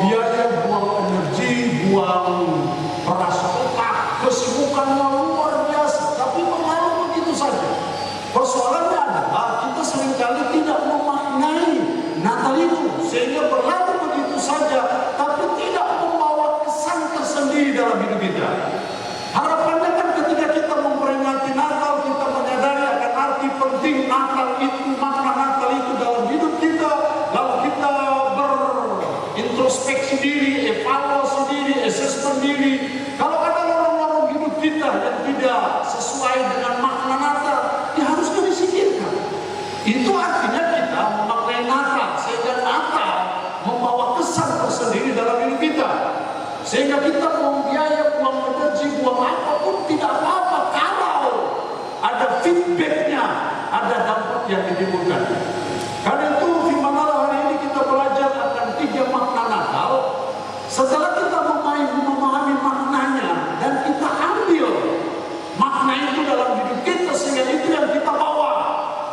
biaya, buang energi, buang peras otak, kesibukannya luar biasa, tapi berlalu begitu saja. Persoalannya adalah kita seringkali tidak memaknai Natal itu, sehingga berlalu begitu saja, tapi tidak membawa kesan tersendiri dalam hidup kita. Harapannya kan ketika kita memperingati Natal, kita menyadari akan arti penting Natal itu, makna Natal itu dalam hidup kita, lalu kita berintrospeksi diri, evaluasi diri, assessment diri. Kalau ada lorong-lorong hidup kita yang tidak sesuai dengan makna Natal, ya harusnya disingkirkan. Itu artinya kita memakai Natal, sehingga Natal membawa kesan tersendiri dalam hidup kita. Sehingga kita buang biaya, buang energi, buang apapun tidak apa-apa kalau ada feedbacknya, ada dampak yang ditimbulkan. Karena itu firman Allah hari ini kita belajar akan 3 makna Natal. Setelah kita memahami maknanya dan kita ambil makna itu dalam hidup kita, sehingga itu yang kita bawa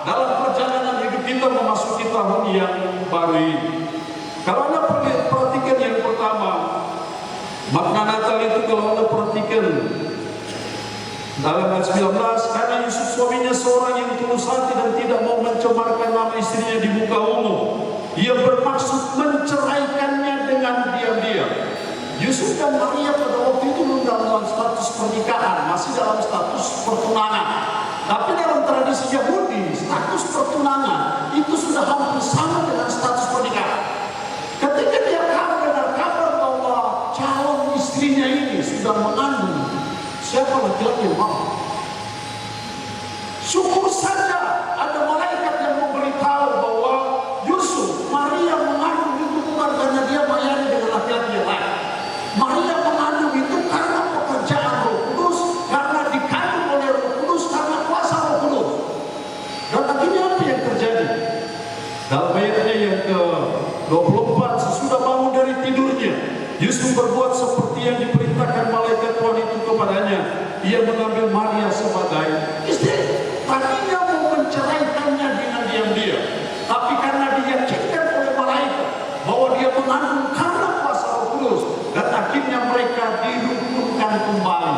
dalam perjalanan hidup kita memasuki tahun yang baru ini. Kalau Anda perhatikan yang pertama, makna Natal itu kalau Anda perhatikan dalam ayat 19, karena Yusuf suaminya seorang yang tulus hati dan tidak mau mencemarkan nama istrinya di muka umum, ia bermaksud menceraikannya dengan diam-diam. Yusuf dan Maria pada waktu itu belum dalam status pernikahan, masih dalam status pertunangan. Tapi dalam tradisi Yahudi, status pertunangan itu sudah hampir sama dengan status pernikahan. Ketika dia dengar kabar bahwa calon istrinya ini sudah mengandung, siapa laki-laki yang mau? Syukur saja ada malaikat yang memberitahu bahwa Yusuf, Maria mengandung itu bukan karena dia melayani dengan laki-laki yang lain. Maria mengandung itu karena pekerjaan Roh Kudus, karena dikandung oleh Roh Kudus, karena kuasa Roh Kudus. Dan akhirnya apa yang terjadi? Dalam ayatnya yang ke-24, sesudah bangun dari tidurnya, Yusuf berbuat seperti yang diperintahkan malaikat Tuhan itu kepadanya. Ia mengambil Maria sebagai istri. Tadinya mau menceraikannya dengan diam-diam, tapi karena diyakinkan oleh malaikat bahwa dia mengandung karena kuasa Roh Kudus, dan akhirnya mereka dirukunkan kembali,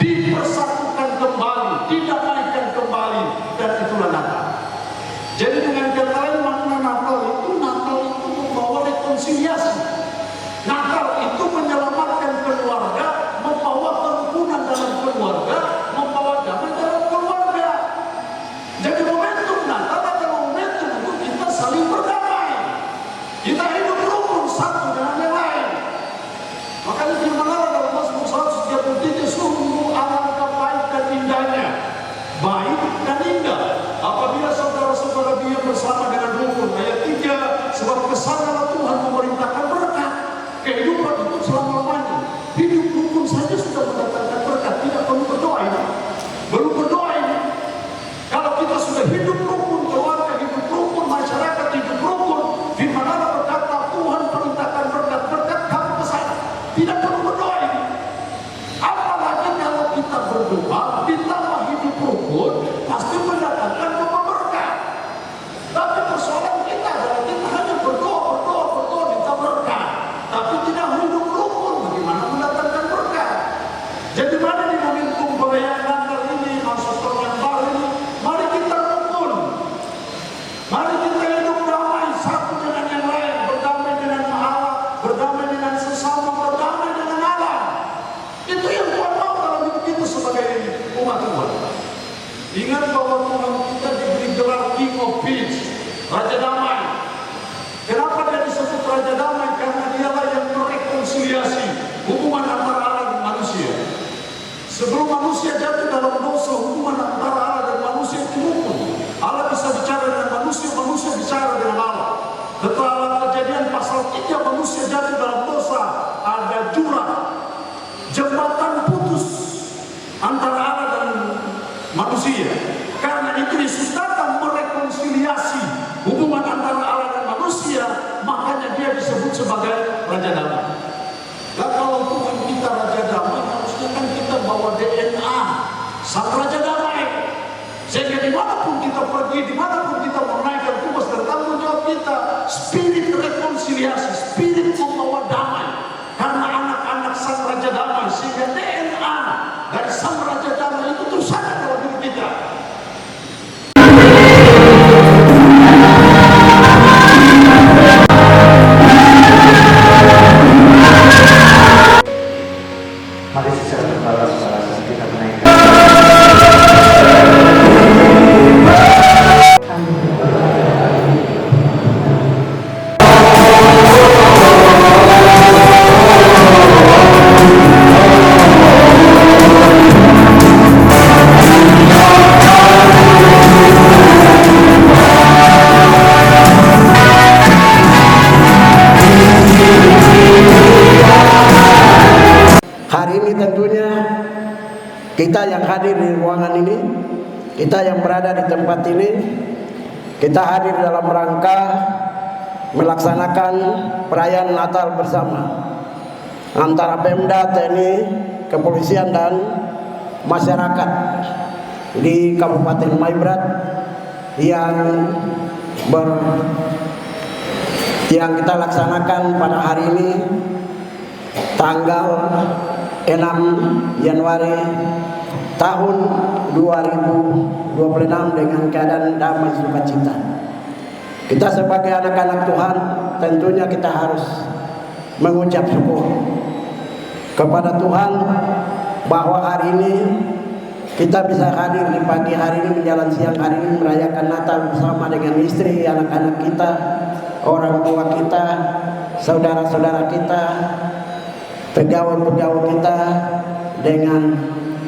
dipersatukan kembali, didamaikan kembali, dan itulah Natal. Jadi dengan kata lain, makna Natal itu membawa rekonsiliasi. Natal itu menyelamatkan keluarga, membawa kerukunan dalam keluarga, membawa damai dalam keluarga. Jadi momentum Natal adalah momentum untuk kita saling berdamai. Kita hidup rukun satu dengan yang lain. Makanya firman Allah dalam Mazmur 133, sungguh alangkah baik dan indahnya, baik dan indah apabila saudara-saudara dia bersama dengan rukun. Ayat 3, sebab kesanalah Tuhan memerintahkan berkat. Kehidupan itu selama-lamanya. Hidup rukun saja sudah mendatangkan berkat, tidak perlu berdoa ini. Belum berdoa ini. Kalau kita sudah hidup rukun, keluarga hidup rukun, masyarakat hidup rukun, firman Allah berkata Tuhan perintahkan berkat kamu ke sana. Tidak perlu berdoa ini. Apalagi kalau kita berdoa, ditambah hidup rukun, pasti mendatangkan berkat. Tapi persoalan kita adalah kita hanya berdoa minta berkat, tapi tidak hidup rukun. Bagaimana mendatangkan berkat? Jadi mari di momentum perayaan Natal ini, masuk tahun yang baru ini, mari kita rukun, mari kita hidup damai satu dengan yang lain, berdamai dengan Allah, berdamai dengan sesama, berdamai dengan Allah. Itu yang Tuhan mau dalam hidup kita sebagai umat Tuhan. Ingat bahwa Tuhan kita diberi gelar King of Peace, Raja Damai. Kenapa dia disebut Raja Damai? Karena dialah yang merekonsiliasi hubungan antara Allah dan manusia. Sebelum manusia jatuh dalam dosa, hubungan antara Allah dan manusia itu rukun. Allah bisa bicara dengan manusia, manusia bicara dengan Allah. Setelah Kejadian pasal 3, manusia jatuh dalam dosa, ada jurang, jembatan putus antara Allah dan manusia. Karena itu Yesus datang merekonsiliasi hubungan antara Allah dan manusia, makanya dia disebut sebagai Raja Damai. Dan kalau Tuhan kita Raja Damai, harusnya kan kita bawa DNA sang Raja Damai. Sehingga dimanapun kita pergi, dimanapun kita menaikkan tugas dan tanggung jawab kita, spirit rekonsiliasi, spirit membawa damai Hari ini tentunya kita yang hadir di ruangan ini, kita yang berada di tempat ini, kita hadir dalam rangka melaksanakan perayaan Natal bersama antara Pemda, TNI, kepolisian dan masyarakat di Kabupaten Maibrat yang kita laksanakan pada hari ini tanggal 6 Januari tahun 2026 dengan keadaan damai sukacita. Kita sebagai anak-anak Tuhan tentunya kita harus mengucap syukur kepada Tuhan bahwa hari ini kita bisa hadir di pagi hari ini menjelang siang hari ini merayakan Natal bersama dengan istri, anak-anak kita, orang tua kita, saudara-saudara kita, pegawai-pegawai kita, dengan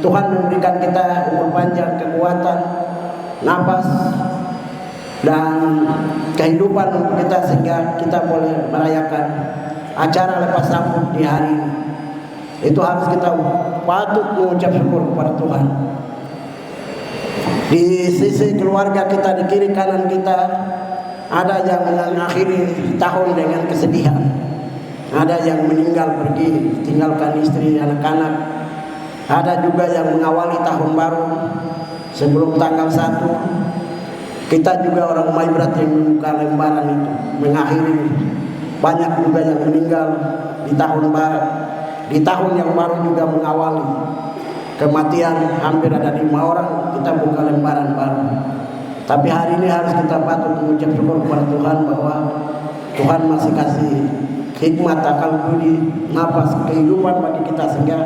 Tuhan memberikan kita umur panjang, kekuatan, napas, dan kehidupan untuk kita sehingga kita boleh merayakan acara lepas sambut di hari ini. Itu harus kita patut mengucap syukur kepada Tuhan. Di sisi keluarga kita, di kiri kanan kita, ada yang mengakhiri tahun dengan kesedihan, ada yang meninggal pergi tinggalkan istri, anak-anak, ada juga yang mengawali tahun baru sebelum tanggal 1. Kita juga orang Maibrat yang membuka lembaran itu mengakhiri. Banyak juga yang meninggal di tahun baru, di tahun yang baru juga mengawali kematian. Hampir ada 5 orang kita buka lembaran baru. Tapi hari ini harus kita patut mengucap syukur kepada Tuhan bahwa Tuhan masih kasih hikmat, akal budi, nafas, kehidupan bagi kita sehingga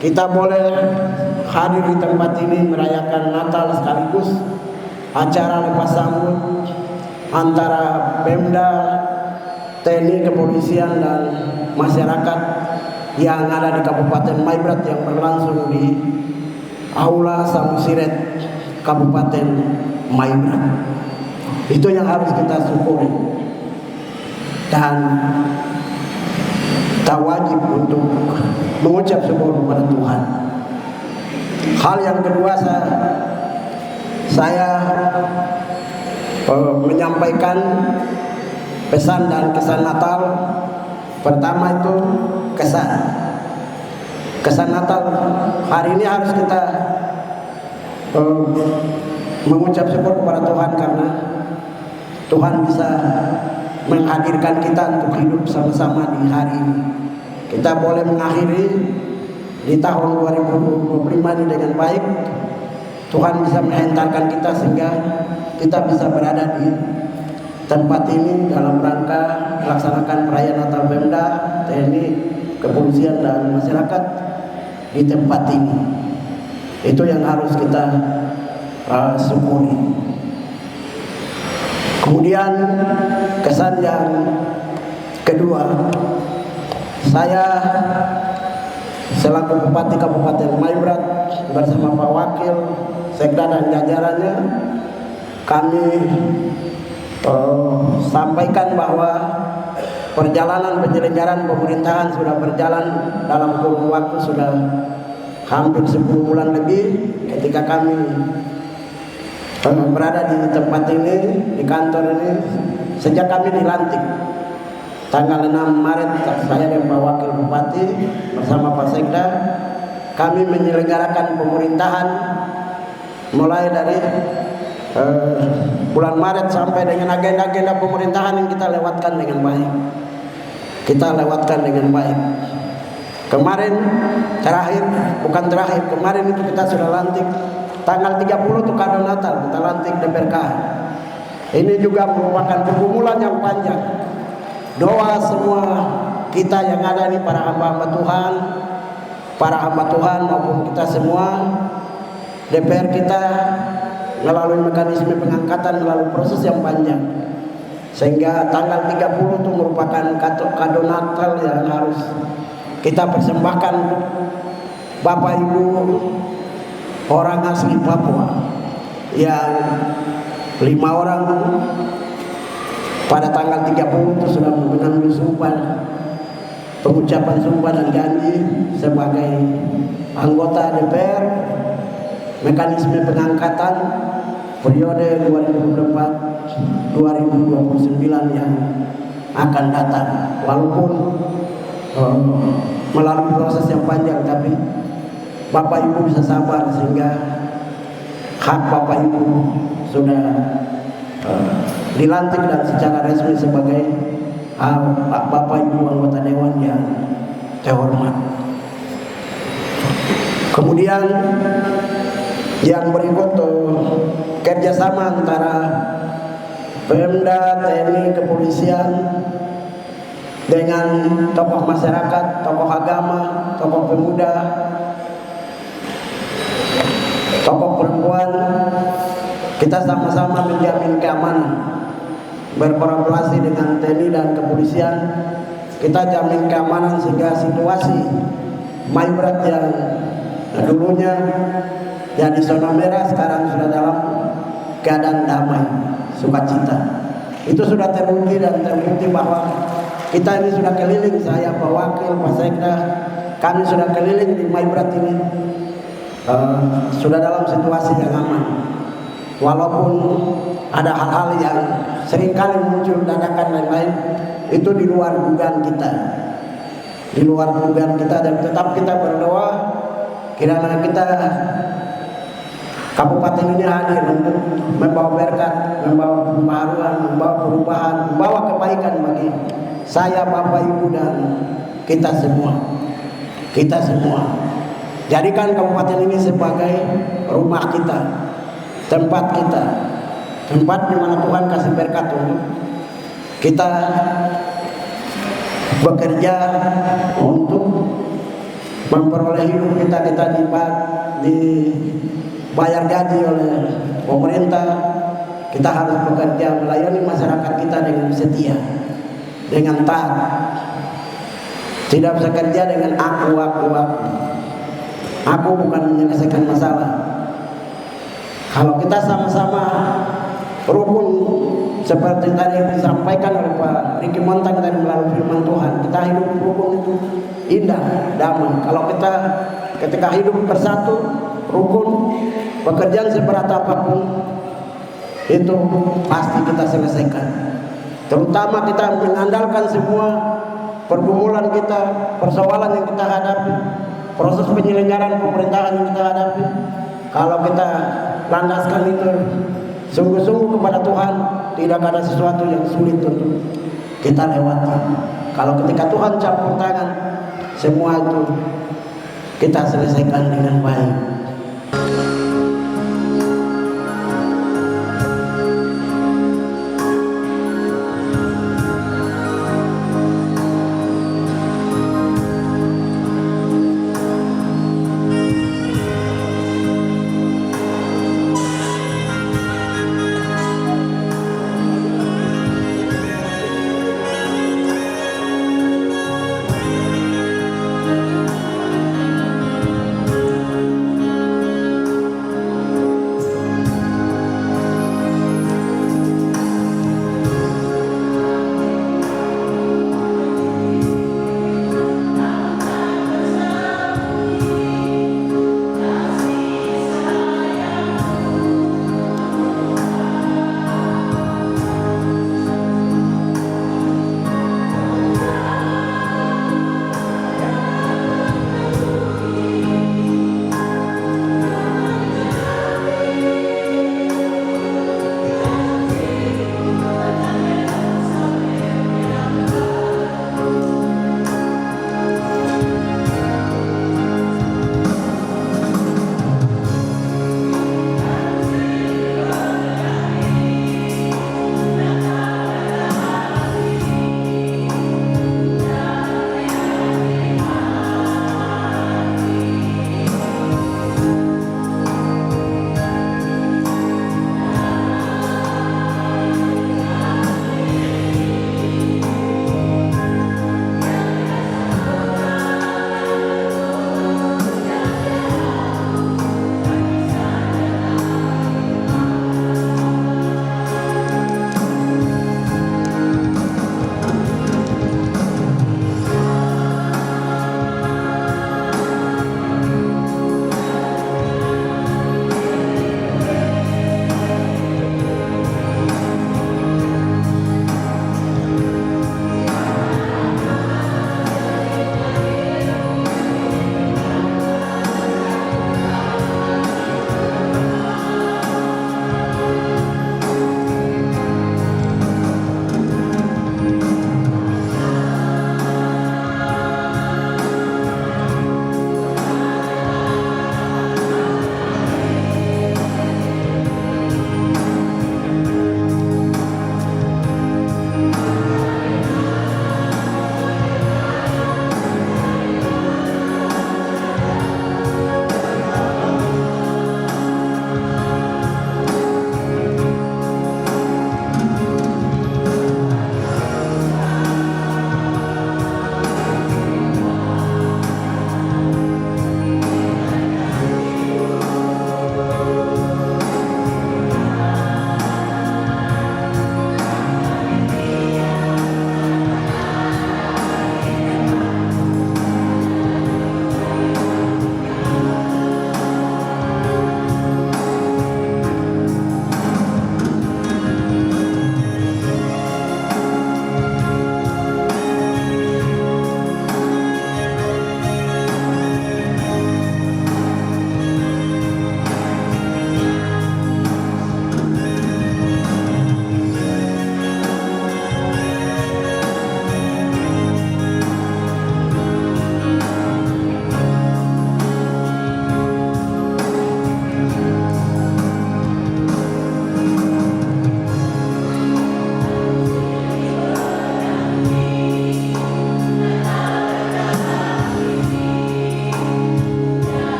kita boleh hadir di tempat ini merayakan Natal sekaligus acara lepas sambut antara Pemda, TNI, kepolisian dan masyarakat yang ada di Kabupaten Maibrat yang berlangsung di Aula Sambusiret Kabupaten Maibrat. Itu yang harus kita syukuri dan kita wajib untuk mengucap syukur kepada Tuhan. Hal yang kedua, saya menyampaikan pesan dan kesan Natal. Pertama itu kesan Natal hari ini harus kita mengucap syukur kepada Tuhan karena Tuhan bisa menghadirkan kita untuk hidup sama-sama di hari ini. Kita boleh mengakhiri di tahun 2025 ini dengan baik. Tuhan bisa menghantarkan kita sehingga kita bisa berada di tempat ini dalam rangka melaksanakan perayaan Natal Pemda, TNI, kepolisian dan masyarakat di tempat ini. Itu yang harus kita syukuri. Kemudian kesan yang kedua, saya selaku Bupati Kabupaten Maibrat bersama Pak Wakil, Sekda dan jajarannya, kami sampaikan bahwa perjalanan penyelenggaraan pemerintahan sudah berjalan dalam kurun waktu sudah hampir 10 bulan lebih ketika kami berada di tempat ini, di kantor ini, sejak kami dilantik tanggal 6 Maret. Saya dan Pak Wakil Bupati bersama Pak Sekda, kami menyelenggarakan pemerintahan mulai dari bulan Maret sampai dengan agenda-agenda pemerintahan yang kita lewatkan dengan baik. Kemarin kemarin itu kita sudah lantik tanggal 30 itu kado Natal, kita lantik DPRK. Ini juga merupakan pergumulan yang panjang. Doa semua kita yang ada ini, para hamba Tuhan maupun kita semua, DPR kita melalui mekanisme pengangkatan melalui proses yang panjang. Sehingga tanggal 30 itu merupakan kado Natal yang harus kita persembahkan untuk Bapak Ibu orang asli Papua yang 5 orang pada tanggal 30 itu sudah mengambil sumpah pengucapan sumpah dan janji sebagai anggota DPR, mekanisme pengangkatan periode 2024-2029 yang akan datang. Walaupun melalui proses yang panjang, tapi Bapak Ibu bisa sabar sehingga hak Bapak Ibu sudah dilantik dan secara resmi sebagai Bapak Ibu anggota Dewan yang terhormat. Kemudian yang berikut kerjasama antara Pemda, TNI, kepolisian dengan tokoh masyarakat, tokoh agama, tokoh pemuda, tokoh perempuan. Kita sama-sama menjamin keamanan, berkolaborasi dengan TNI dan kepolisian. Kita jamin keamanan sehingga situasi Maibrat yang dulunya jadi zona merah sekarang sudah dalam keadaan damai, sukacita. Itu sudah teruji dan terbukti bahwa kita ini sudah keliling, saya Pak Wakil, Pak Sekda, kami sudah keliling di Maibrat ini, sudah dalam situasi yang aman. Walaupun ada hal-hal yang seringkali muncul dadakan dan lain, itu di luar dugaan kita, dan tetap kita berdoa kiranya kita kabupaten ini hadir untuk membawa berkat, membawa pembaharuan, membawa perubahan, membawa kebaikan bagi saya, Bapak, Ibu, dan kita semua. Jadikan kabupaten ini sebagai rumah kita, tempat di mana Tuhan kasih berkat untuk kita bekerja untuk memperoleh hidup kita dibayar gaji oleh pemerintah. Kita harus bekerja melayani masyarakat kita dengan setia, dengan taat, tidak bisa kerja dengan aku. Aku bukan menyelesaikan masalah. Kalau kita sama-sama rukun seperti tadi disampaikan oleh Pak Riki Montang tadi melalui firman Tuhan, kita hidup rukun itu indah, damai. Kalau kita ketika hidup bersatu, rukun, pekerjaan seberat apapun itu pasti kita selesaikan. Terutama kita mengandalkan semua pergumulan kita, persoalan yang kita hadapi, proses penyelenggaraan pemerintahan yang kita hadapi. Kalau kita landaskan itu sungguh-sungguh kepada Tuhan, tidak ada sesuatu yang sulit untuk kita lewati. Kalau ketika Tuhan campur tangan, semua itu kita selesaikan dengan baik.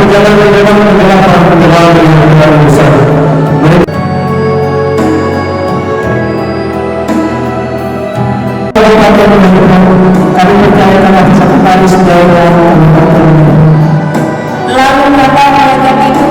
perjalanan memang adalah perjalanan yang besar. Kami percaya pada satu kali sejauh yang lalu kata mereka itu